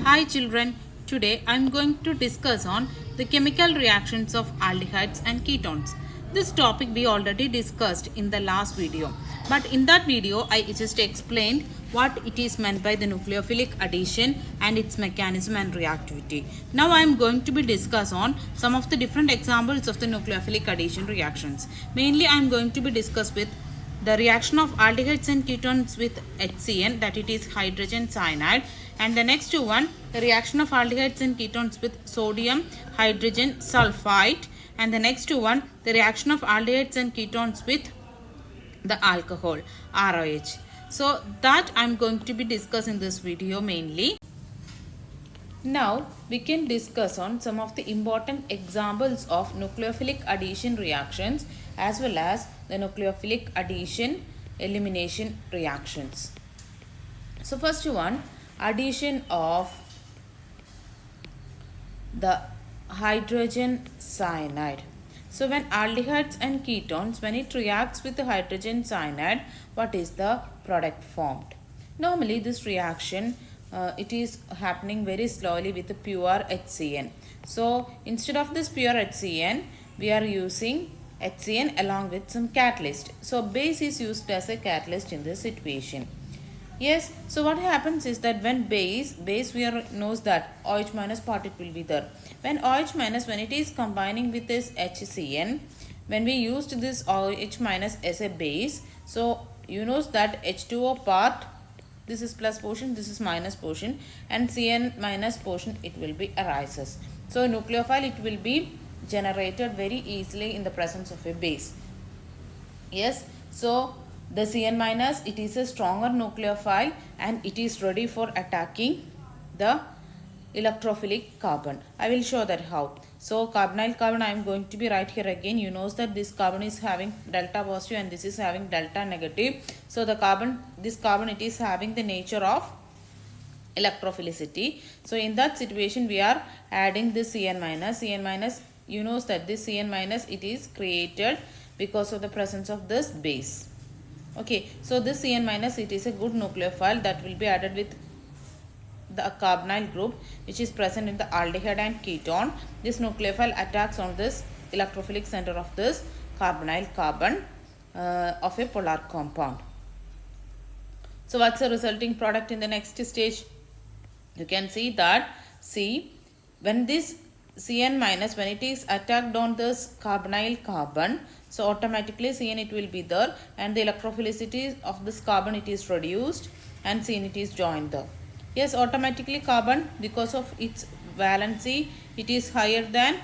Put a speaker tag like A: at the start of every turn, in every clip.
A: Hi children, today I am going to discuss on the chemical reactions of aldehydes and ketones. This topic we already discussed in the last video, but in that video I just explained what it is meant by the nucleophilic addition and its mechanism and reactivity. Now I am going to be discuss on some of the different examples of the nucleophilic addition reactions. Mainly I am going to be discuss with the reaction of aldehydes and ketones with HCN, that it is hydrogen cyanide, and the next one the reaction of aldehydes and ketones with sodium hydrogen sulfite, and the next one the reaction of aldehydes and ketones with the alcohol ROH. So that I am going to be discussing this video mainly. Now we can discuss on some of the important examples of nucleophilic addition reactions as well as the nucleophilic addition elimination reactions. So first one, addition of the hydrogen cyanide. So when aldehydes and ketones, when it reacts with the hydrogen cyanide, what is the product formed? Normally this reaction it is happening very slowly with the pure HCN. So instead of this pure HCN, we are using HCN along with some catalyst. So base is used as a catalyst in this situation. Yes, so what happens is that when base we are knows that OH minus part it will be there. When OH minus, when it is combining with this HCN, when we used this OH minus as a base, so you know that H2O part, this is plus portion, this is minus portion, and CN minus portion it will be arises. So nucleophile it will be generated very easily in the presence of a base. Yes, so the Cn minus, it is a stronger nucleophile and it is ready for attacking the electrophilic carbon. I will show that how. So carbonyl carbon I am going to be right here again. You know that this carbon is having delta positive and this is having delta negative. So the carbon, this carbon it is having the nature of electrophilicity. So in that situation we are adding this Cn minus. Cn minus, you know that this Cn minus it is created because of the presence of this base. Okay, so this Cn minus it is a good nucleophile that will be added with the carbonyl group which is present in the aldehyde and ketone. This nucleophile attacks on this electrophilic center of this carbonyl carbon of a polar compound. So what's the resulting product in the next stage? You can see that, see, when this Cn minus, when it is attacked on this carbonyl carbon, so automatically Cn it will be there and the electrophilicity of this carbon it is reduced and Cn it is joined there. Yes, automatically carbon, because of its valency it is higher than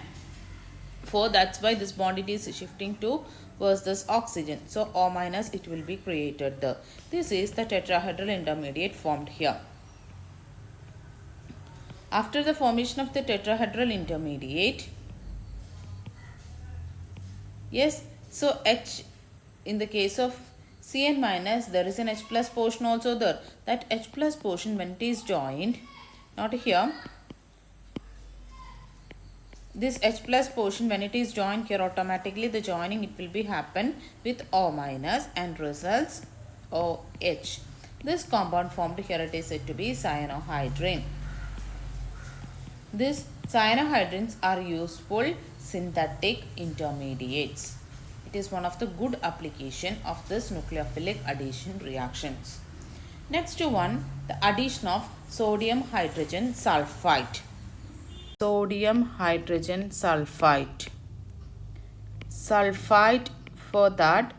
A: 4, that's why this bond it is shifting towards this oxygen. So O minus it will be created there. This is the tetrahedral intermediate formed here. After the formation of the tetrahedral intermediate, yes, so H, in the case of Cn minus, there is an H plus portion also there. That H plus portion, when it is joined, not here, this H plus portion when it is joined here, automatically the joining it will be happen with O minus and results OH. This compound formed here, it is said to be cyanohydrin. These cyanohydrins are useful synthetic intermediates. It is one of the good application of this nucleophilic addition reactions. Next one, the addition of sodium hydrogen sulfite. Sodium hydrogen sulfite. Sulfite, for that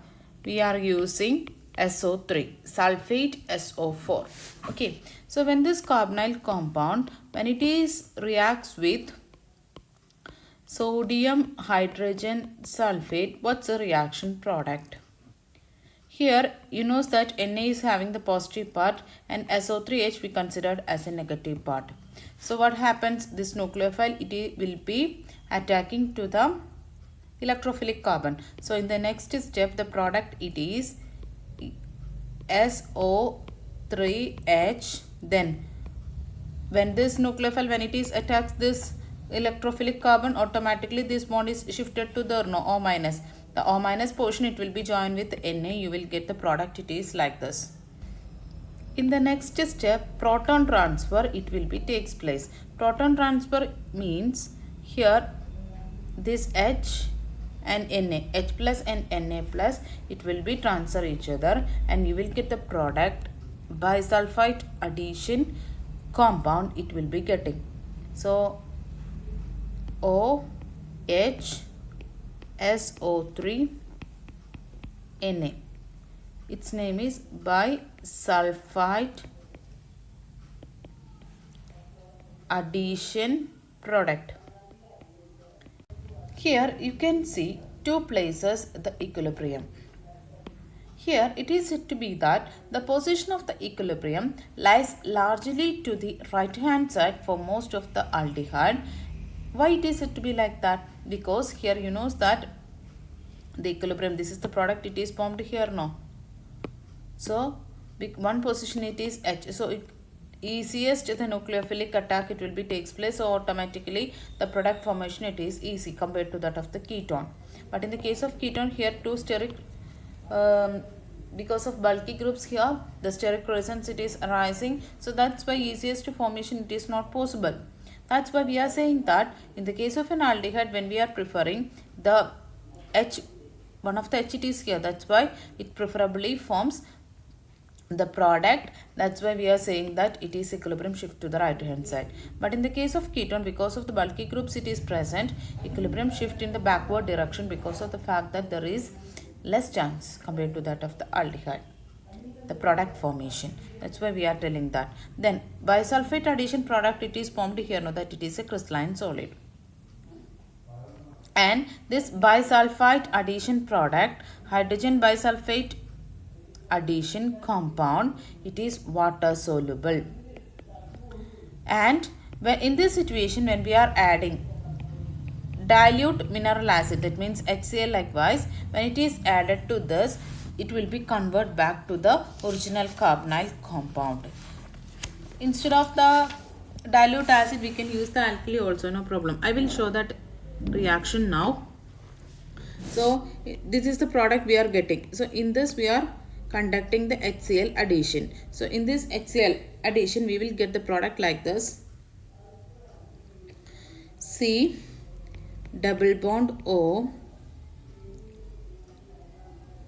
A: we are using SO3, sulfate SO4. Okay, so when this carbonyl compound, when it is reacts with sodium hydrogen sulfate, what's the reaction product? Here you know that Na is having the positive part and SO3H we considered as a negative part. So what happens, this nucleophile it will be attacking to the electrophilic carbon. So in the next step the product it is SO3H. Then when this nucleophile, when it is attacks this electrophilic carbon, automatically this bond is shifted to the O minus. The O minus portion it will be joined with Na. You will get the product, it is like this. In the next step, proton transfer, it will be takes place. Proton transfer means here this H and Na, H plus and Na plus, it will be transfer each other and you will get the product bisulfite addition compound it will be getting. So OH SO3 Na. Its name is bisulfite addition product. Here you can see two places the equilibrium. Here it is said to be that the position of the equilibrium lies largely to the right hand side for most of the aldehyde. Why it is said to be like that? Because here you know that the equilibrium, this is the product, it is formed here now. So one position it is H. So it easiest the nucleophilic attack it will be takes place, so automatically the product formation it is easy compared to that of the ketone. But in the case of ketone, here two steric because of bulky groups here the steric resonance it is arising, so that's why easiest formation it is not possible. That's why we are saying that in the case of an aldehyde, when we are preferring the H, one of the H it is here, that's why it preferably forms the product. That's why we are saying that it is equilibrium shift to the right hand side. But in the case of ketone, because of the bulky groups it is present, equilibrium shift in the backward direction because of the fact that there is less chance compared to that of the aldehyde, the product formation. That's why we are telling that. Then bisulfite addition product it is formed here, now that it is a crystalline solid. And this bisulfite addition product, hydrogen bisulfate addition compound, it is water soluble. And when in this situation, when we are adding dilute mineral acid, that means HCl likewise, when it is added to this, it will be converted back to the original carbonyl compound. Instead of the dilute acid, we can use the alkali also, no problem. I will show that reaction now. So this is the product we are getting. So in this we are conducting the HCl addition. So in this HCl addition we will get the product like this. C double bond O,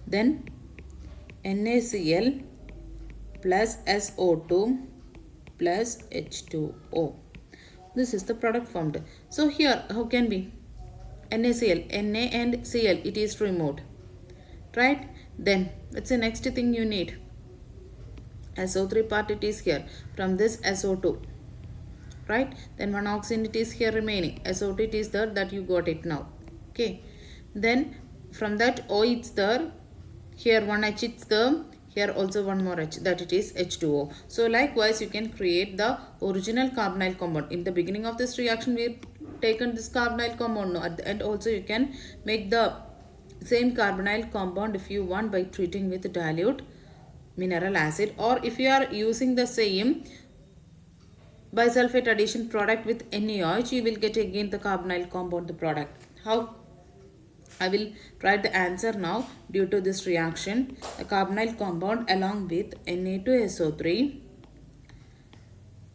A: then NaCl plus SO2 plus H2O. This is the product formed. So here how can be NaCl, Na and Cl it is removed, right? Then what's the next thing you need? SO3 part it is here, from this SO2, right? Then one oxygen it is here remaining, SO2 it is there, that you got it now, okay? Then from that O it's there, here one H it's there, here also one more H, that it is H2O. So likewise you can create the original carbonyl compound. In the beginning of this reaction we have taken this carbonyl compound, no, at the end also you can make the same carbonyl compound if you want by treating with dilute mineral acid, or if you are using the same bisulfate addition product with NaOH, you will get again the carbonyl compound, the product. How? I will write the answer now. Due to this reaction, the carbonyl compound along with Na2SO3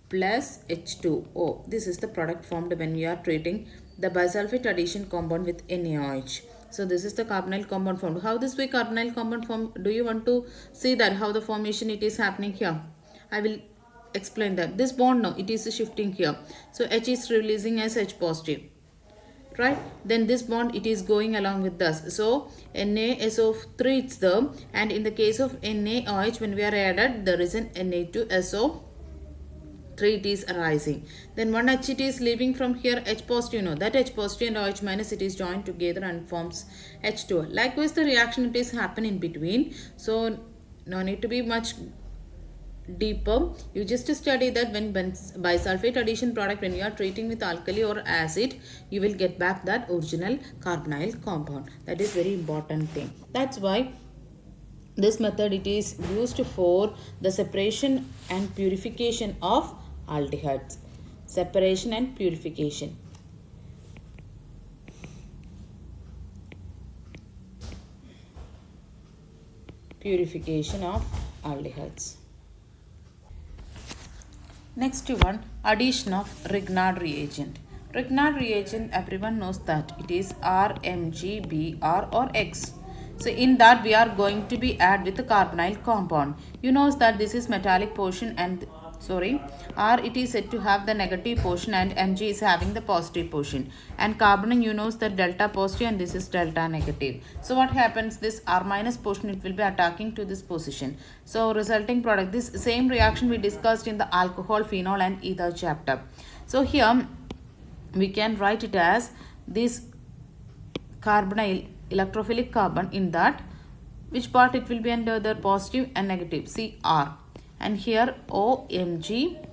A: plus H2O. This is the product formed when you are treating the bisulfate addition compound with NaOH. So this is the carbonyl compound formed. How this way carbonyl compound formed? Do you want to see that how the formation it is happening here? I will explain that. This bond now it is shifting here. So H is releasing as H positive, right? Then this bond it is going along with this. So NaSO3 it's there, and in the case of NaOH when we are added there is an Na2SO3 it is arising. Then one H it is leaving from here, H positive, no, that H positive and OH minus it is joined together and forms H2O. Likewise the reaction it is happen in between, so no need to be much deeper. You just study that when bisulfate addition product, when you are treating with alkali or acid, you will get back that original carbonyl compound. That is very important thing. That's why this method it is used for the separation and purification of aldehydes. Separation and purification. Purification of aldehydes. Next one, addition of Grignard reagent. Grignard reagent, everyone knows that it is R, Mg, Br or X. So in that we are going to be add with the carbonyl compound. You know that this is metallic portion and R it is said to have the negative portion and Mg is having the positive portion. And carbonyl you know that delta positive and this is delta negative. So what happens, this R minus portion it will be attacking to this position. So resulting product, this same reaction we discussed in the alcohol, phenol and ether chapter. So here we can write it as this carbonyl electrophilic carbon, in that which part it will be under the positive and negative, Cr, and here OMG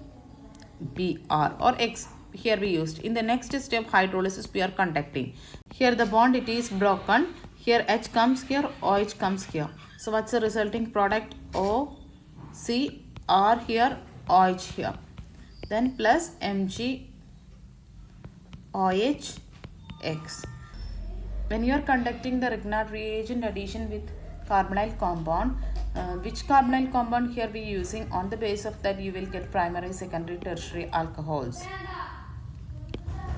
A: Br or X here we used. In the next step hydrolysis we are conducting. Here the bond it is broken, here H comes here, OH comes here. So what's the resulting product? O C R here, OH here, then plus Mg OH X. When you are conducting the Grignard reagent addition with carbonyl compound, which carbonyl compound here we using? On the base of that you will get primary, secondary, tertiary alcohols.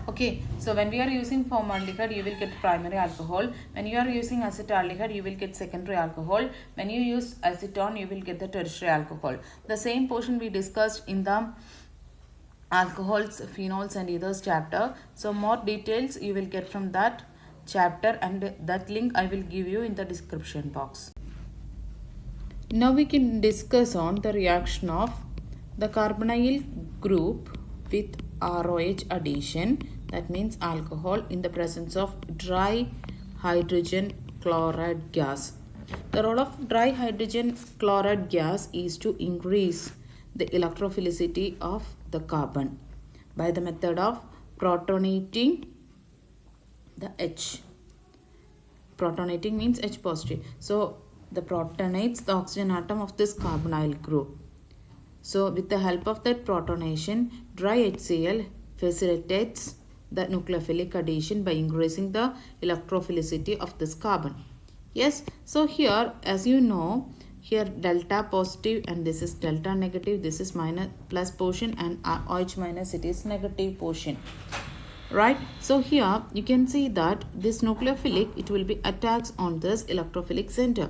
A: Okay, so when we are using formaldehyde you will get primary alcohol. When you are using acetaldehyde you will get secondary alcohol. When you use acetone you will get the tertiary alcohol. The same portion we discussed in the alcohols, phenols and ethers chapter. So more details you will get from that chapter and that link I will give you in the description box. Now we can discuss on the reaction of the carbonyl group with ROH addition, that means alcohol, in the presence of dry hydrogen chloride gas. The role of dry hydrogen chloride gas is to increase the electrophilicity of the carbon by the method of protonating the H. Protonating means H positive. So the protonates the oxygen atom of this carbonyl group. So with the help of that protonation, dry HCl facilitates the nucleophilic addition by increasing the electrophilicity of this carbon. Yes, so here as you know, here delta positive and this is delta negative, this is minus plus portion, and OH minus it is negative portion. Right, so here you can see that this nucleophilic it will be attached on this electrophilic center.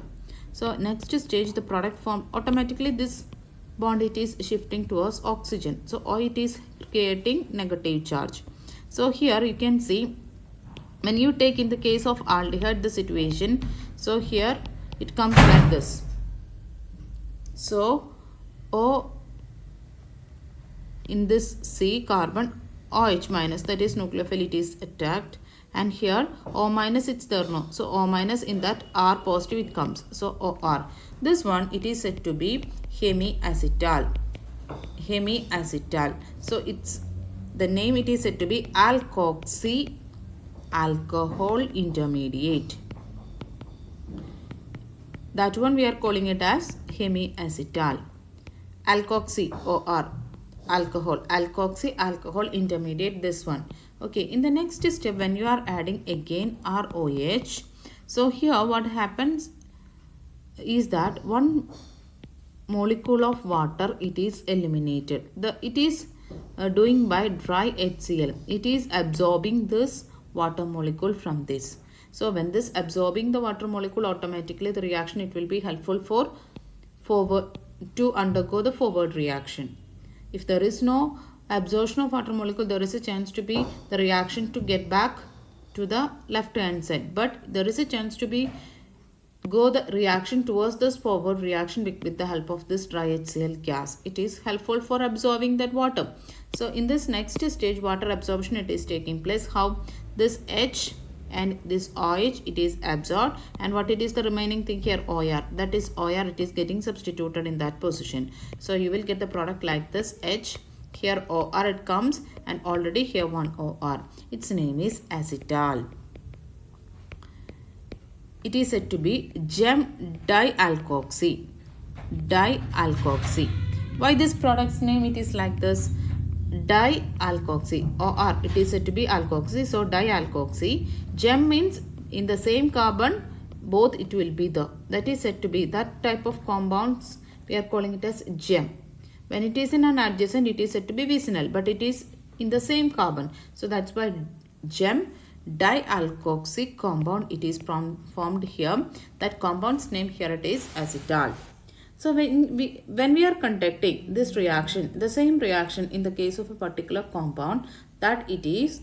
A: So next stage the product formed, automatically this bond it is shifting towards oxygen, so O it is creating negative charge. So here you can see when you take in the case of aldehyde the situation, so here it comes like this. So O in this C carbon, OH minus, that is nucleophile is attacked, and here O minus it's there no, so O minus in that R positive it comes, so OR. This one it is said to be hemiacetal. Hemiacetal. So it's the name it is said to be alkoxy alcohol intermediate. That one we are calling it as hemiacetal. Alkoxy OR alcohol, alkoxy alcohol intermediate, this one. Okay, in the next step when you are adding again ROH, so here what happens is that one molecule of water it is eliminated. It is doing by dry HCl. It is absorbing this water molecule from this. So when this absorbing the water molecule, automatically the reaction it will be helpful for forward to undergo the forward reaction. If there is no absorption of water molecule, there is a chance to be the reaction to get back to the left hand side, but there is a chance to be go the reaction towards this forward reaction with the help of this dry HCl gas. It is helpful for absorbing that water. So in this next stage water absorption it is taking place. How? This H and this OH it is absorbed, and what it is the remaining thing here, OR, that is OR it is getting substituted in that position. So you will get the product like this, H, here OR it comes, and already here one OR, its name is acetal. It is said to be gem dialkoxy. Dialkoxy. Why this product's name it is like this? Dialkoxy or it is said to be alkoxy. So dialkoxy. Gem means in the same carbon both it will be the, that is said to be that type of compounds we are calling it as gem. When it is in an adjacent, it is said to be vicinal, but it is in the same carbon. So that's why gem dialkoxy compound, it is formed here. That compound's name here it is acetal. So when we are conducting this reaction, the same reaction in the case of a particular compound, that it is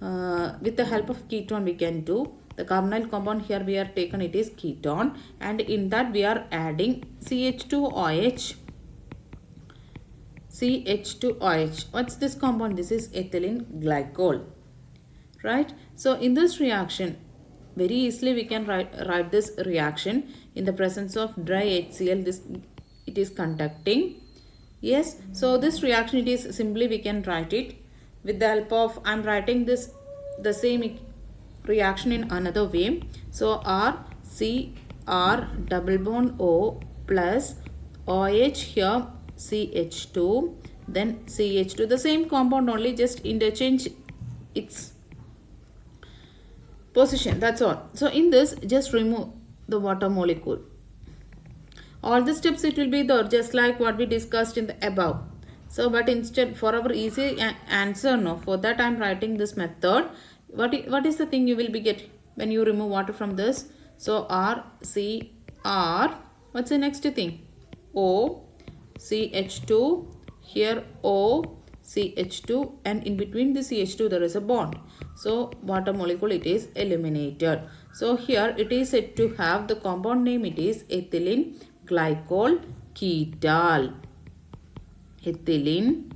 A: with the help of ketone we can do. The carbonyl compound here we are taken, it is ketone, and in that we are adding CH2OH. CH2OH. What's this compound? This is ethylene glycol. Right? So in this reaction, very easily we can write this reaction in the presence of dry HCl. This it is conducting. Yes. So this reaction, it is simply we can write it with the help of, I am writing this the same reaction in another way. So R double bond O plus OH here CH2, then CH2, the same compound, only just interchange its position, that's all. So in this, just remove the water molecule. All the steps it will be there, just like what we discussed in the above. So but instead, for our easy answer, no, for that I am writing this method. What is the thing you will be get when you remove water from this? So RCr, what's the next thing? O CH2, here O CH2, and in between the CH2 there is a bond. So water molecule it is eliminated. So here it is said to have the compound name, it is ethylene glycol ketal. Ethylene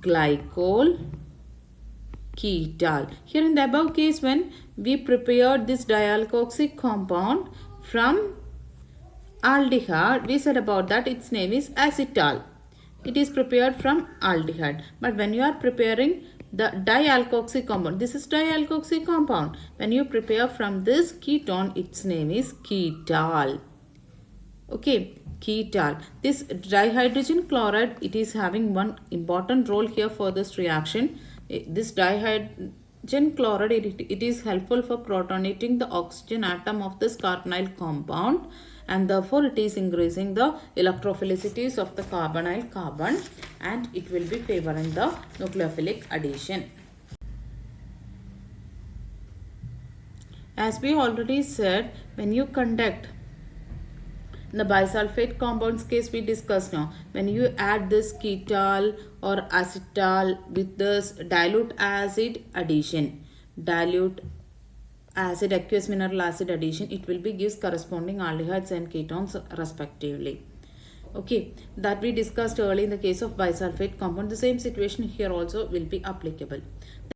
A: glycol ketal. Here in the above case, when we prepared this dialkoxy compound from aldehyde, we said about that its name is acetal. It is prepared from aldehyde. But when you are preparing the dialkoxy compound, this is dialkoxy compound. When you prepare from this ketone, its name is ketal. Okay, ketal. This dihydrogen chloride, it is having one important role here for this reaction. This dihydrogen chloride, it is helpful for protonating the oxygen atom of this carbonyl compound, and therefore it is increasing the electrophilicities of the carbonyl carbon, and it will be favoring the nucleophilic addition. As we already said, when you conduct in the bisulfate compounds case we discussed now, when you add this ketal or acetal with this dilute acid addition, dilute acid, aqueous mineral acid addition, it will be gives corresponding aldehydes and ketones respectively. Okay, that we discussed earlier in the case of bisulfate compound. The same situation here also will be applicable.